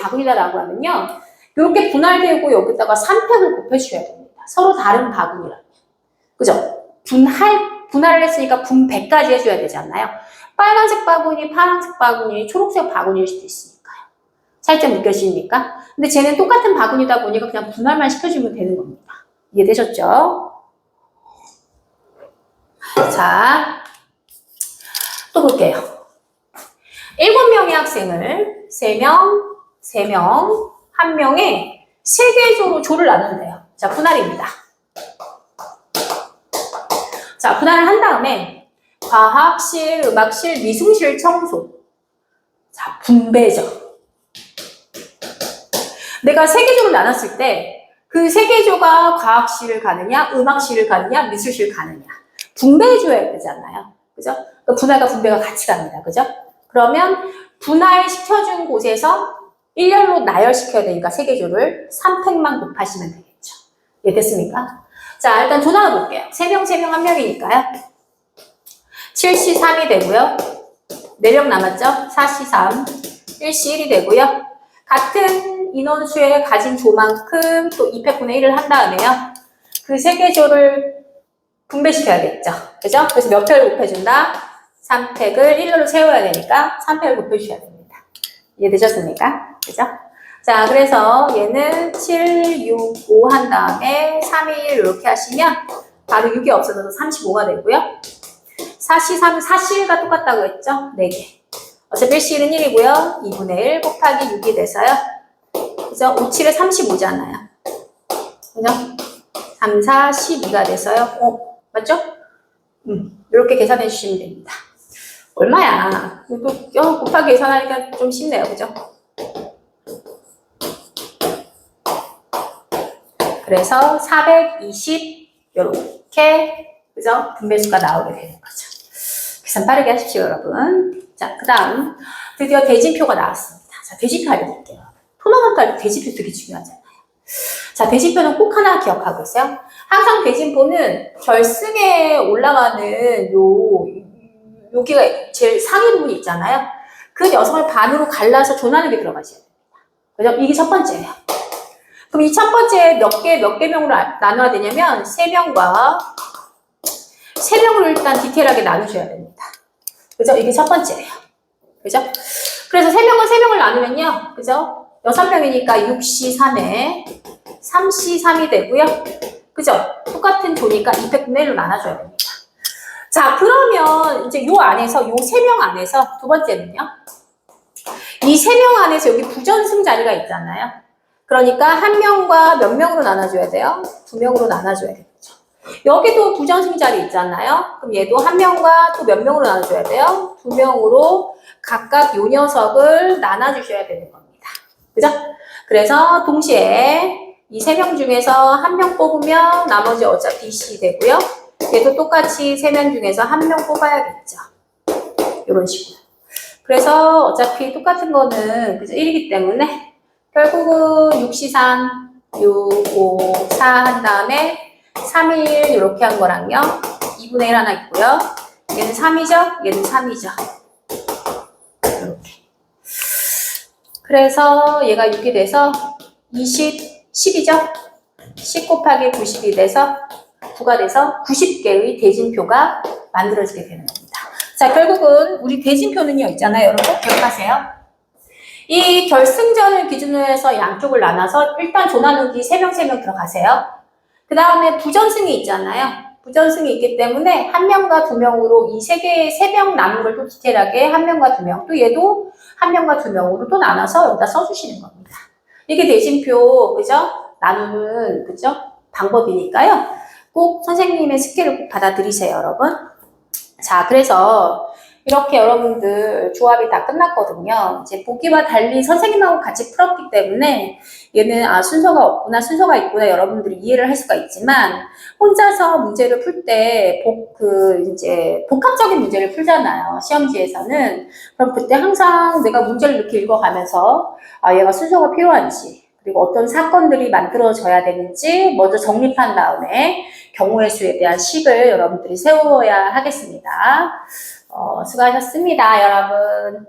바구니다라고 하면요. 이렇게 분할되고 여기다가 3팩을 곱해주셔야 됩니다. 서로 다른 바구니라면. 그죠? 분할을 했으니까 분 100까지 해줘야 되잖아요. 빨간색 바구니, 파란색 바구니, 초록색 바구니일 수도 있으니까요. 살짝 느껴지십니까? 근데 쟤는 똑같은 바구니다 보니까 그냥 분할만 시켜주면 되는 겁니다. 이해되셨죠? 자, 또 볼게요. 7명의 학생을 3명, 1명에 3개 조를 나눈대요. 자, 분할입니다. 자, 분할을 한 다음에 과학실, 음악실, 미술실, 청소. 자, 분배죠. 내가 3개 조를 나눴을 때 그 3개 조가 과학실을 가느냐, 음악실을 가느냐, 미술실 가느냐. 분배해줘야 되잖아요. 그죠? 그러니까 분할과 분배가 같이 갑니다. 그죠? 그러면 분할시켜준 곳에서 일렬로 나열시켜야 되니까 3개 조를 3팩만 곱하시면 되겠죠. 이해됐습니까? 자, 일단 조 나눠볼게요. 3명, 1명이니까요. 7시 3이 되고요. 4명 남았죠? 4시 3, 1시 1이 되고요. 같은 인원수에 가진 조만큼 또 2팩분의 1을 한 다음에요. 그 3개 조를 분배시켜야겠죠. 그죠? 그래서 몇 팩을 곱해준다? 3팩을 일렬로 세워야 되니까 3팩을 곱해주셔야 됩니다. 이해되셨습니까? 그죠? 자, 그래서 얘는 7, 6, 5 한 다음에 3, 1 이렇게 하시면 바로 6이 없어져서 35가 되고요. 4시 3, 4시가 똑같다고 했죠? 4개. 어차피 1시는 1이고요. 2분의 1 곱하기 6이 돼서요. 그죠? 5, 7에 35잖아요. 그죠? 3, 4, 12가 돼서요. 맞죠? 이렇게 계산해 주시면 됩니다. 얼마야? 또 곱하기 계산하니까 좀 쉽네요. 그죠? 그래서 420 이렇게 그죠? 분배수가 나오게 되는 거죠. 계산 빠르게 하십시오, 여러분. 자, 그 다음 드디어 대진표가 나왔습니다. 자, 대진표 알려드릴게요. 토너먼트 할 때 대진표 되게 중요하잖아요. 자, 대진표는 꼭 하나 기억하고 있어요. 항상 대진표는 결승에 올라가는 여기가 제일 상위 부분이 있잖아요. 그 녀석을 반으로 갈라서 조나는 게 들어가셔야 됩니다. 그죠? 이게 첫 번째예요. 그럼 이 첫 번째 몇 개 명으로 나눠야 되냐면 3명과 3명으로 일단 디테일하게 나누셔야 됩니다. 그죠? 이게 첫 번째예요. 그죠? 그래서 3명을 나누면요. 그죠? 6명이니까 6시 3회 3C3이 되고요. 그죠? 똑같은 조니까 200분의 1로 나눠줘야 됩니다. 자, 그러면 이제 요 안에서, 요 3명 안에서 두 번째는요. 이 3명 안에서 여기 부전승 자리가 있잖아요. 그러니까 한 명과 몇 명으로 나눠줘야 돼요? 2명으로 나눠줘야 되겠죠. 여기도 부전승 자리 있잖아요. 그럼 얘도 한 명과 또 몇 명으로 나눠줘야 돼요? 2명으로 각각 요 녀석을 나눠주셔야 되는 겁니다. 그죠? 그래서 동시에 이 3명 중에서 한 명 뽑으면 나머지 어차피 C 되고요. 얘도 똑같이 3명 중에서 한 명 뽑아야겠죠. 이런 식으로. 그래서 어차피 똑같은 거는 그죠? 1이기 때문에 결국은 6C3, 6, 5, 4 한 다음에 3, 1 이렇게 한 거랑요. 2분의 1 하나 있고요. 얘는 3이죠? 얘는 3이죠. 이렇게. 그래서 얘가 6이 돼서 20, 10이죠? 10 곱하기 90이 돼서 9가 돼서 90개의 대진표가 만들어지게 되는 겁니다. 자, 결국은 우리 대진표는요, 있잖아요. 여러분, 기억하세요? 이 결승전을 기준으로 해서 양쪽을 나눠서 일단 조 나누기 3명 들어가세요. 그 다음에 부전승이 있잖아요. 부전승이 있기 때문에 한 명과 2명으로 이 3명 나눈 걸 또 디테일하게 한 명과 2명, 또 얘도 한 명과 2명으로 또 나눠서 여기다 써주시는 겁니다. 이게 대진표, 그죠? 나누는, 그죠? 방법이니까요. 꼭 선생님의 스킬을 꼭 받아들이세요, 여러분. 자, 그래서 이렇게 여러분들 조합이 다 끝났거든요. 이제 보기와 달리 선생님하고 같이 풀었기 때문에 얘는 순서가 없구나, 순서가 있구나 여러분들이 이해를 할 수가 있지만 혼자서 문제를 풀 때 이제 복합적인 문제를 풀잖아요. 시험지에서는. 그럼 그때 항상 내가 문제를 이렇게 읽어가면서 얘가 순서가 필요한지 그리고 어떤 사건들이 만들어져야 되는지 먼저 정립한 다음에 경우의 수에 대한 식을 여러분들이 세워야 하겠습니다. 수고하셨습니다, 여러분.